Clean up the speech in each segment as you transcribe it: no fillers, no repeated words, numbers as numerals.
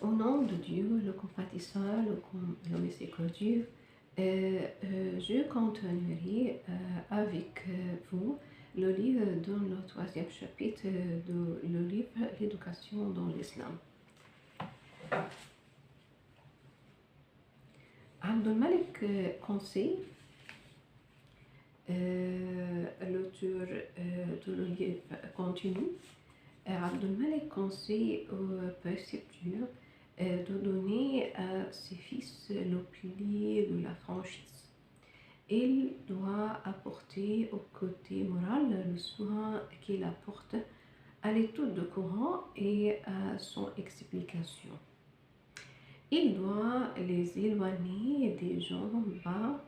Au nom de Dieu, le compatissant, le miséricordieux, je continuerai avec vous le livre dans le troisième chapitre de le livre L'éducation dans l'islam. Abdul-Malik conseille l'auteur de le livre continue. Abdul-Malik conseille aux précepteurs de donner à ses fils le pilier de la franchise. Il doit apporter au côté moral le soin qu'il apporte à l'étude du Coran et à son explication. Il doit les éloigner des gens bas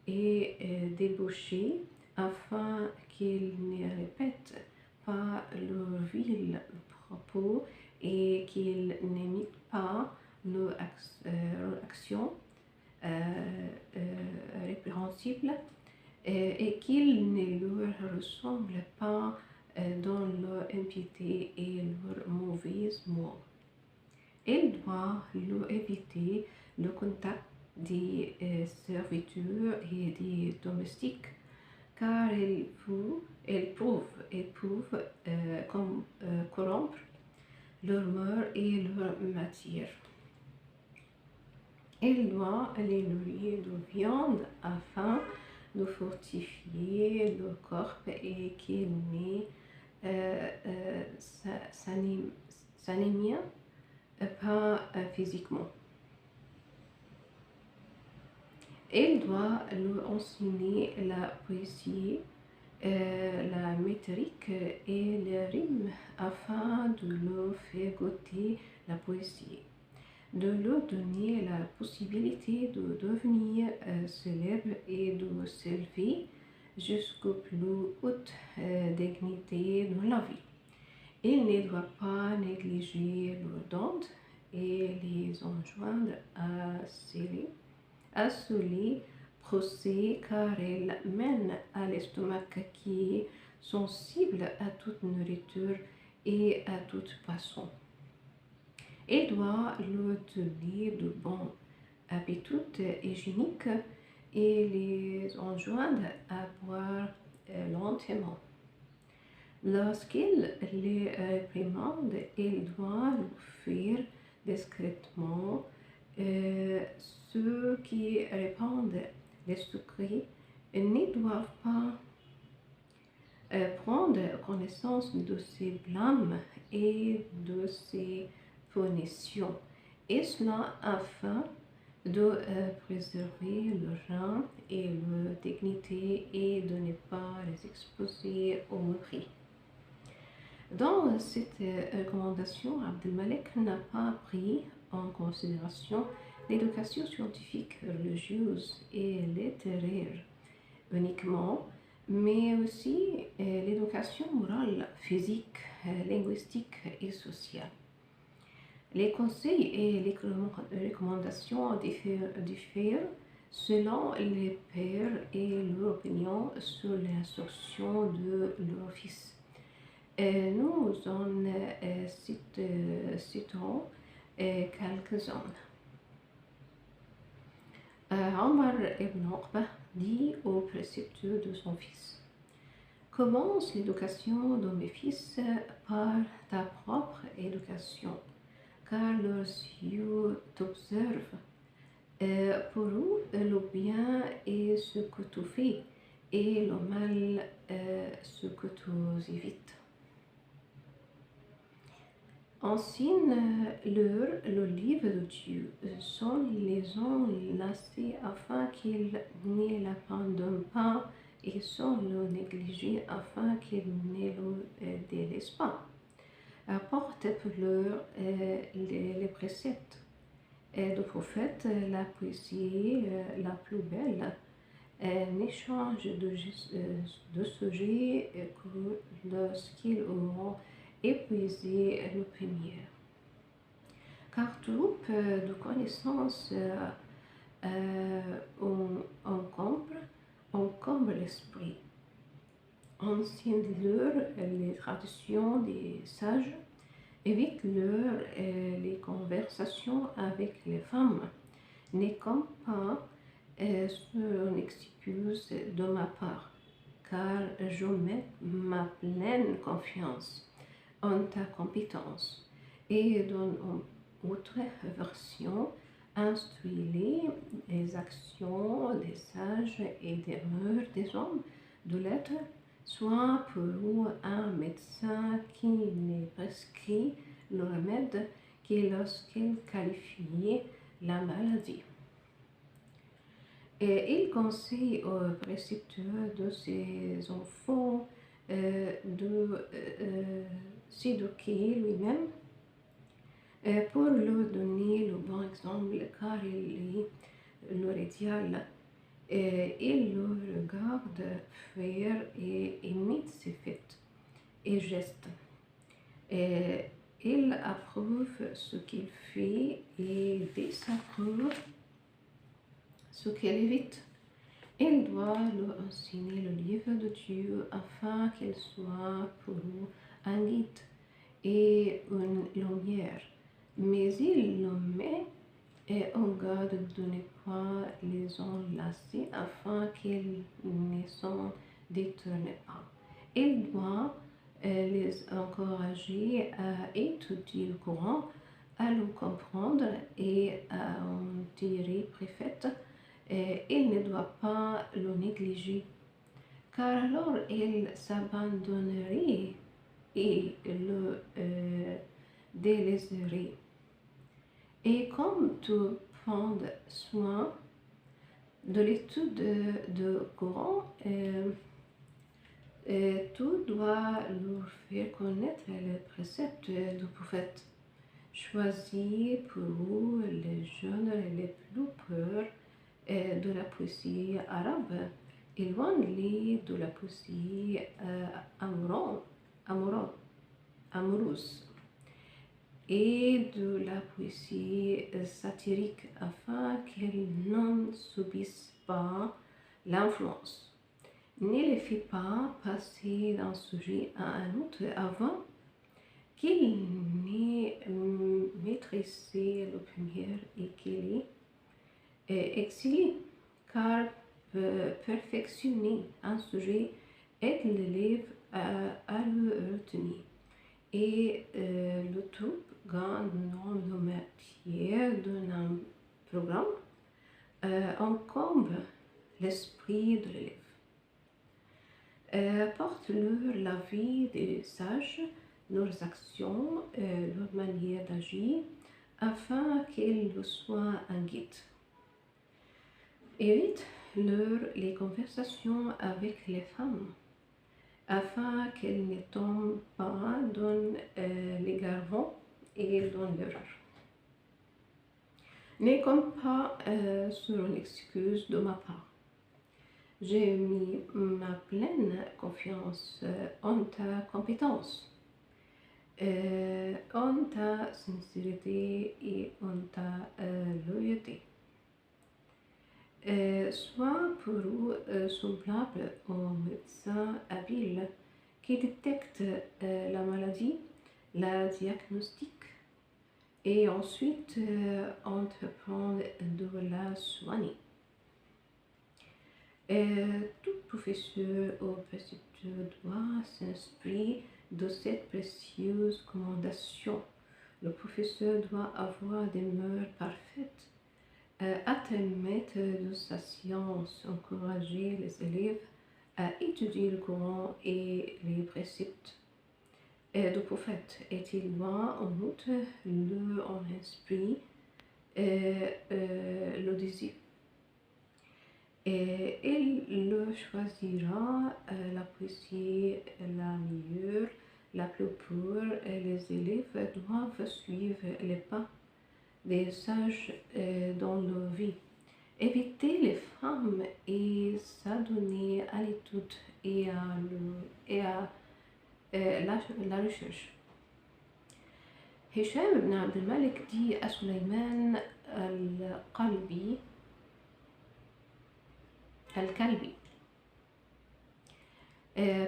et débauchés afin qu'ils ne répètent pas leurs vils propos et qu'ils n'imitent pas leurs actions répréhensibles et qu'ils ne leur ressemblent pas dans leur impiété et leurs mauvaises mots. Il doit leur éviter le contact des serviteurs et des domestiques car ils peuvent corrompre leur mœurs et leur matière. Il doit les nourrir de viande afin de fortifier le corps et qu'il n'ait s'anémie pas physiquement. Il doit leur enseigner la poésie, la métrique et les rimes afin de leur faire goûter la poésie, de leur donner la possibilité de devenir célèbre et de s'élever jusqu'aux plus hautes dignités de la vie. Il ne doit pas négliger leurs dons et les enjoindre à se les procès car ils mènent à l'estomac qui est sensible à toute nourriture et à toute poisson. Il doit leur donner de bonnes habitudes hygiéniques et les enjoindre à boire lentement. Lorsqu'il les réprimande, il doit le faire discrètement. Ceux qui répandent les secrets ne doivent pas prendre connaissance de ses blâmes et de ses punitions, et cela afin de préserver leur rang et leur dignité et de ne pas les exposer au mépris. Dans cette recommandation, Abdul-Malik n'a pas pris en considération l'éducation scientifique, religieuse et littéraire uniquement, mais aussi l'éducation morale, physique, linguistique et sociale. Les conseils et les recommandations diffèrent selon les pères et leur opinion sur l'instruction de leur fils. Nous en citerons quelques-uns. Omar ibn Uqba dit au précepteur de son fils: commence l'éducation de mes fils par ta propre éducation, car leurs yeux t'observent. Pour eux, le bien est ce que tu fais, et le mal ce que tu évites. Enseigne-leur le livre de Dieu, sans les enlacer afin qu'ils ne l'abandonnent pas, et sans le négliger afin qu'ils ne le délaissent pas. Apporte pour leur les préceptes du prophète, la poésie la plus belle, un échange de sujets que lorsqu'ils auront épuisé le premier. Car troupe de connaissances encombre l'esprit. Enseigne-leur les traditions des sages Évite-leur les conversations avec les femmes. Ne compte pas sur une excuse de ma part, car je mets ma pleine confiance en ta compétence. Et dans une autre version, instruis-les des actions des sages et des mœurs des hommes de l'être, soit pour un médecin qui ne prescrit le remède que lorsqu'il qualifie la maladie. Et il conseille aux précepteurs de ses enfants de s'éduquer lui-même pour leur donner le bon exemple, car il est leur idéal. Il le regarde faire et imite ses faits et gestes. Il approuve ce qu'il fait et désapprouve ce qu'il évite. Il doit leur enseigner le livre de Dieu afin qu'il soit pour nous un guide et une lumière. Mais il le met en garde de ne pas les enlacer afin qu'ils ne s'en détournent pas. Il doit les encourager à étudier le Coran, à le comprendre et à en tirer profit. Il ne doit pas le négliger, car alors il s'abandonnerait et le délaisserait. Et comme tu prends soin de l'étude de Coran, tu dois leur faire connaître les préceptes du prophète. Choisis pour vous les jeunes les plus purs de la poésie arabe, éloigne-les de la poésie amoureuse et de la poésie satirique afin qu'ils n'en subissent pas l'influence. Ne les fais pas passer d'un sujet à un autre avant qu'ils n'aient maîtrisé le premier et qu'il est exilé, car perfectionner un sujet aide l'élève à le retenir. Et le tout gagne le matière d'un programme, encombre l'esprit de l'élève. Apporte-leur la vie des sages, leurs actions, leur manière d'agir, afin qu'ils soient un guide. Évite-leur les conversations avec les femmes, afin qu'elles ne tombent pas dans l'égarement et dans l'erreur. Ne compte pas sur une excuse de ma part. J'ai mis ma pleine confiance en ta compétence, en ta sincérité et en ta loyauté. Sois pour eux semblable au médecin habile qui détecte la maladie, la diagnostique et ensuite entreprend de la soigner. Tout professeur ou précepteur doit s'inspirer de cette précieuse commendation. Le professeur doit avoir des mœurs parfaites, admettre de sa science, encourager les élèves à étudier le Coran et les préceptes du prophète, et il doit en outre leur en esprit le désir. Et il le choisira la poésie la meilleure, la plus pure, et les élèves doivent suivre les pas des sages dans leur vie. Éviter les femmes et s'adonner à l'étude et à la recherche. Hicham ibn Abd al-Malik dit à Sulayman al-Kalbi,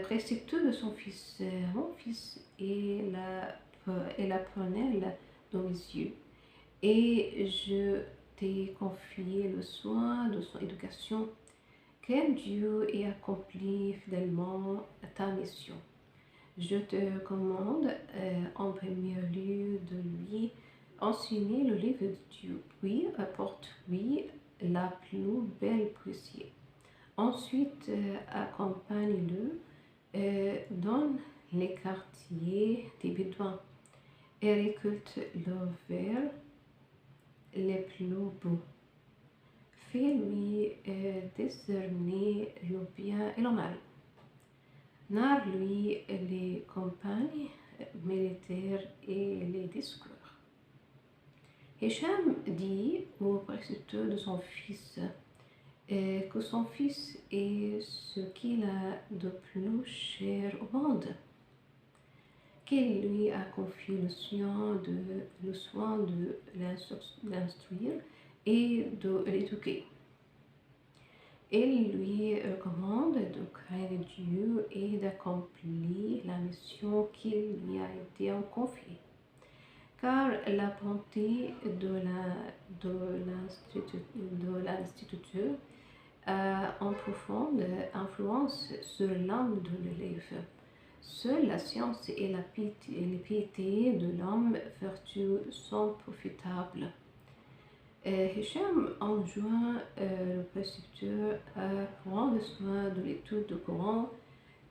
précepteur de son fils, mon fils est la et la prunelle dans mes yeux. Et je t'ai confié le soin de son éducation. Que Dieu ait accompli fidèlement ta mission. Je te commande en premier lieu de lui enseigner le livre de Dieu, puis apporte-lui la plus belle poésie. Ensuite, accompagne-le dans les quartiers des Bédouins et récolte leurs vers les plus beaux. Fais-lui discerner le bien et le mal. Narre-lui les campagnes militaires et les discours. Hicham dit au précepteur de son fils que son fils est ce qu'il a de plus cher au monde, qu'il lui a confié le soin de l'instruire et de l'éduquer. Il lui recommande de craindre Dieu et d'accomplir la mission qui lui a été confiée. Car la bonté de l'instituteur a une profonde influence sur l'âme de l'élève. Seule la science et la piété de l'homme vertu sont profitables. Hicham enjoint le précepteur à prendre soin de l'étude du Coran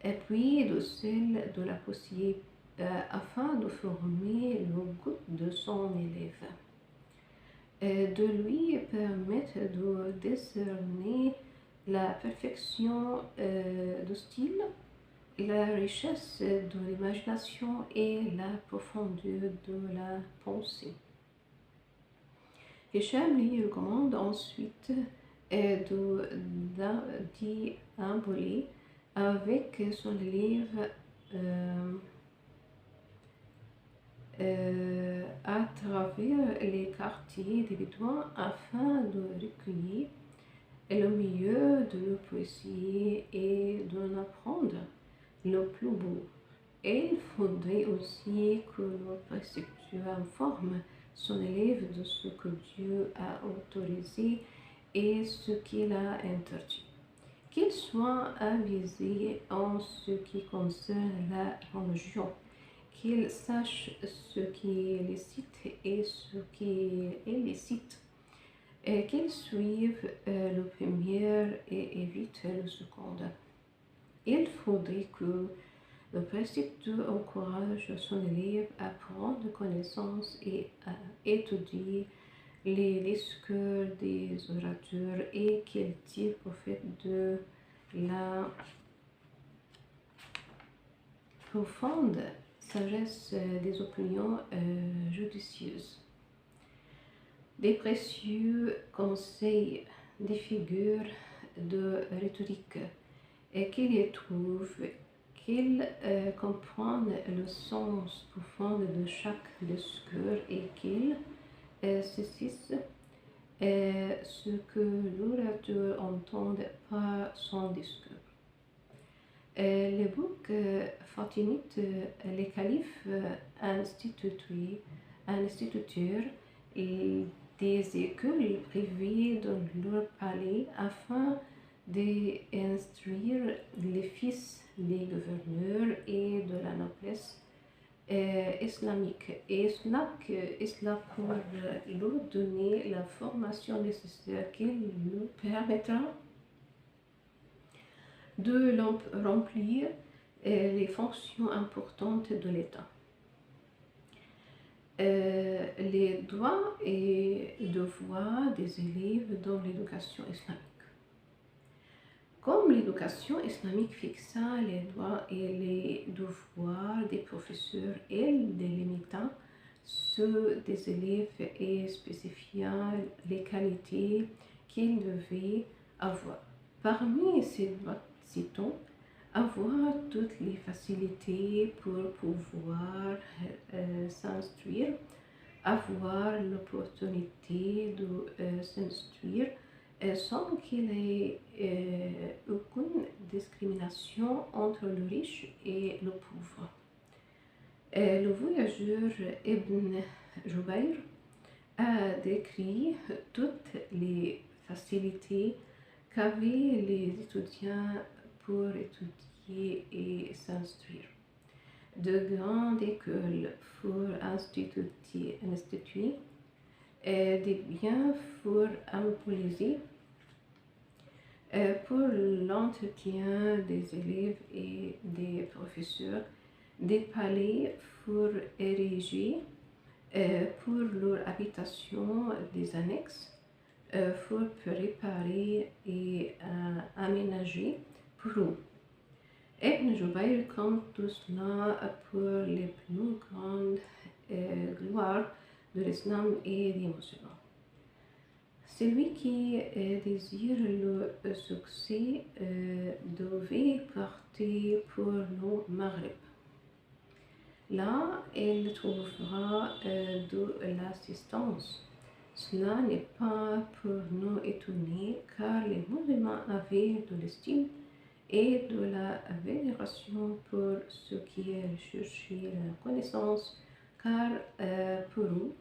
et puis de celle de la poésie afin de former le goût de son élève, de lui permettre de discerner la perfection du style, la richesse de l'imagination et la profondeur de la pensée. Hicham lui recommande ensuite d'y imboler avec son élève à travers les quartiers des Bédouins afin de recueillir le meilleur de la poésie et d'en apprendre le plus beau. Et il faudrait aussi que le précepteur informe son élève de ce que Dieu a autorisé et ce qu'il a interdit. Qu'il soit avisé en ce qui concerne la religion, qu'il sache ce qui est licite et ce qui est illicite, et qu'il suive le premier et évite le second. Il faudrait que le précepteur encourage son élève à prendre connaissance et à étudier les discours des orateurs et qu'il tire profit de la profonde sagesse des opinions judicieuses. Des précieux conseils, des figures de rhétorique et qu'il y trouve, qu'il comprenne le sens profond de chaque discours et qu'il saisisse ce que l'orateur entend par son discours. Les boucs fatimites, les califes instituteurs des écoles privées dans leur palais afin d'instruire les fils des gouverneurs et de la noblesse islamique. Et cela pour leur donner la formation nécessaire qui leur permettra de remplir les fonctions importantes de l'État. Les droits et devoirs des élèves dans l'éducation islamique. Comme l'éducation islamique fixa les droits et les devoirs des professeurs et délimitant ceux des élèves et spécifiant les qualités qu'ils devaient avoir. Parmi ces droits, citons, avoir toutes les facilités pour pouvoir s'instruire, avoir l'opportunité de s'instruire sans qu'il y ait aucune discrimination entre le riche et le pauvre. Le voyageur Ibn Jubayr a décrit toutes les facilités qu'avaient les étudiants pour étudier et s'instruire. De grandes écoles furent instituées, et des biens furent imposés pour l'entretien des élèves et des professeurs. Des palais furent érigés pour leur habitation, des annexes furent préparées et aménagées pour eux. Ibn Jubayr compte tout cela pour les plus grandes gloires de l'islam et des musulmans. Celui qui désire le succès devait partir pour le Maghreb. Là, il trouvera de l'assistance. Cela n'est pas pour nous étonner, car les musulmans avaient de l'estime et de la vénération pour ceux qui cherchaient la connaissance, car pour eux,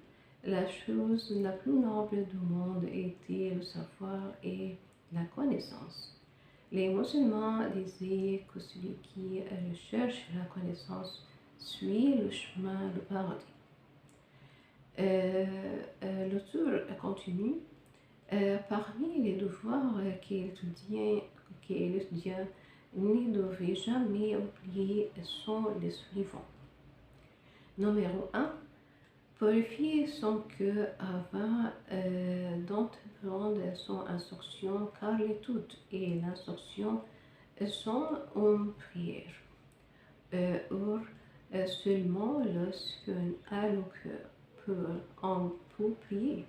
la chose la plus noble du monde était le savoir et la connaissance. Les musulmans disaient que celui qui recherche la connaissance suit le chemin du paradis. L'auteur continue. Parmi les devoirs que l'étudiant ne devait jamais oublier sont les suivants. Numéro 1. Purifier son cœur avant d'entreprendre son instruction, car l'étude et l'instruction sont une prière. Or, seulement lorsqu'on a le cœur pur, on peut prier.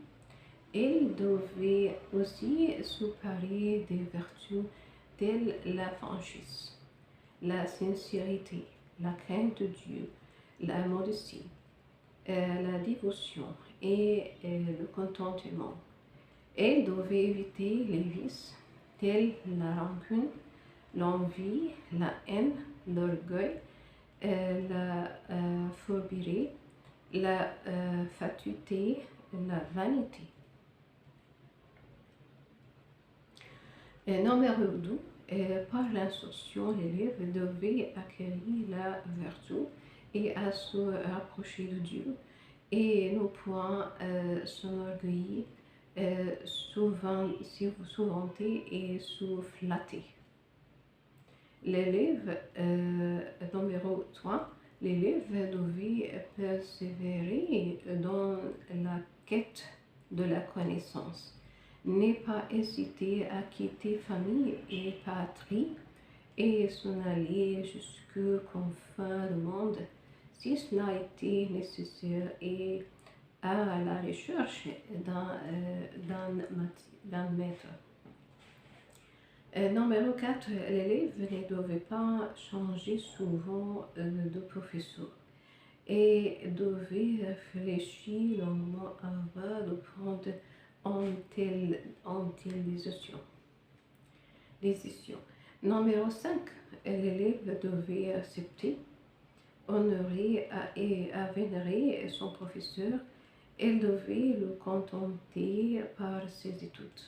Il devait aussi se parer des vertus telles la franchise, la sincérité, la crainte de Dieu, la modestie, la dévotion et le contentement. Il devait éviter les vices tels la rancune, l'envie, la haine, l'orgueil, la fourberie, la fatuité, la vanité. Numéro 2. Par l'instruction, l'élève devait acquérir la vertu et à se rapprocher de Dieu et ne point s'enorgueillir, vanter et se flatter. L'élève, numéro 3, l'élève devait persévérer dans la quête de la connaissance. Ne pas hésiter à quitter famille et patrie et s'en aller jusqu'aux confins du monde, si cela était nécessaire, et à la recherche d'un maître. Numéro 4, l'élève ne devait pas changer souvent de professeur et devait réfléchir longuement avant de prendre une telle décision. Numéro 5, l'élève devait accepter, honorer et vénérer son professeur. Il devait le contenter par ses études.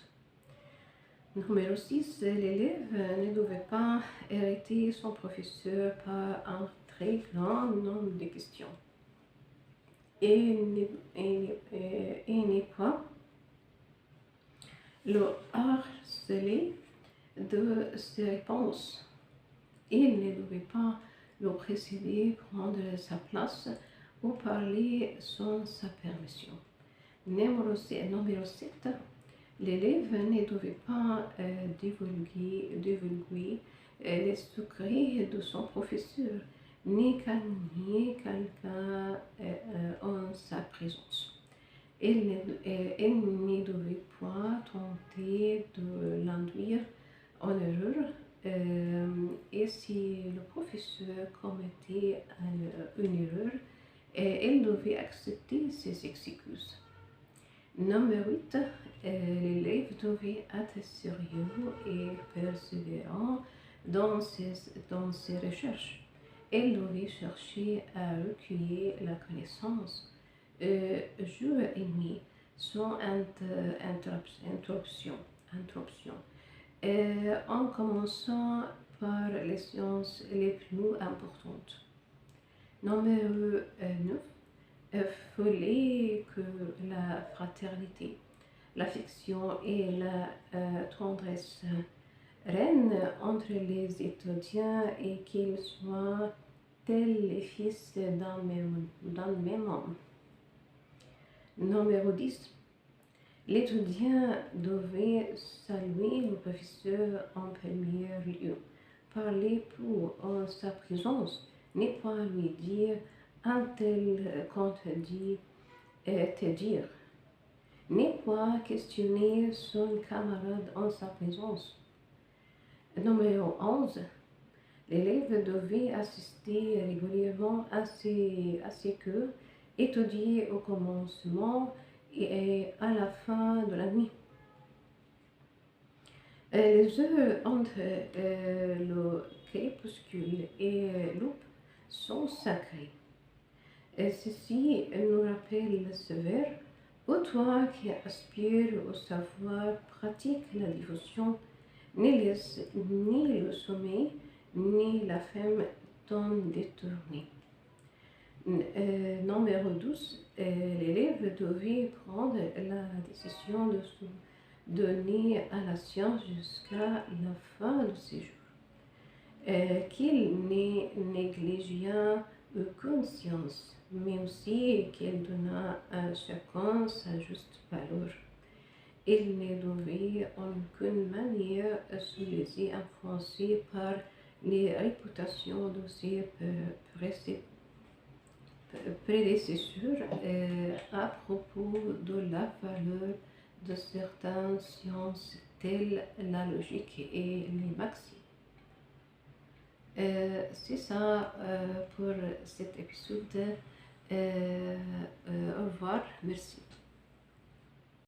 Numéro 6, l'élève ne devait pas hériter son professeur par un très grand nombre de questions et n'est pas le harceler de ses réponses. Il ne devait pas le précéder, prendre sa place ou parler sans sa permission. Numéro 7, l'élève ne devait pas divulguer les secrets de son professeur, ni calomnier quelqu'un en sa présence. Il ne devait point tenter de l'induire en erreur, et si le professeur commettait une erreur, il devait accepter ses excuses. Numéro 8, l'élève devait être sérieux et persévérant dans ses recherches. Elle devait chercher à recueillir la connaissance jour et nuit, sans interruption, interruption. En commençant par les sciences les plus importantes. Numéro 9. Il fallait que la fraternité, l'affection et la tendresse règnent entre les étudiants et qu'ils soient tels les fils d'un même homme. Numéro 10. L'étudiant devait saluer le professeur en premier lieu, parler pour en sa présence, ne pas lui dire un tel contredit te dire, ne pas questionner son camarade en sa présence. Numéro 11. L'élève devait assister régulièrement à ses cours, étudier au commencement et à la fin de la nuit. Les heures entre le crépuscule et l'aube sont sacrées. Ceci nous rappelle ce vers. Ô toi qui aspires au savoir, pratique la dévotion, ne laisse ni le sommeil ni la faim t'en détourner. Numéro 12. L'élève devait prendre la décision de se donner à la science jusqu'à la fin de ses jours. Qu'il ne négligeât aucune science, mais aussi qu'il donnât à chacun sa juste valeur. Il ne devait en aucune manière se laisser influencer par les réputations de ses prédécesseurs à propos de la valeur de certaines sciences telles la logique et les maximes. C'est ça pour cet épisode. Au revoir, merci.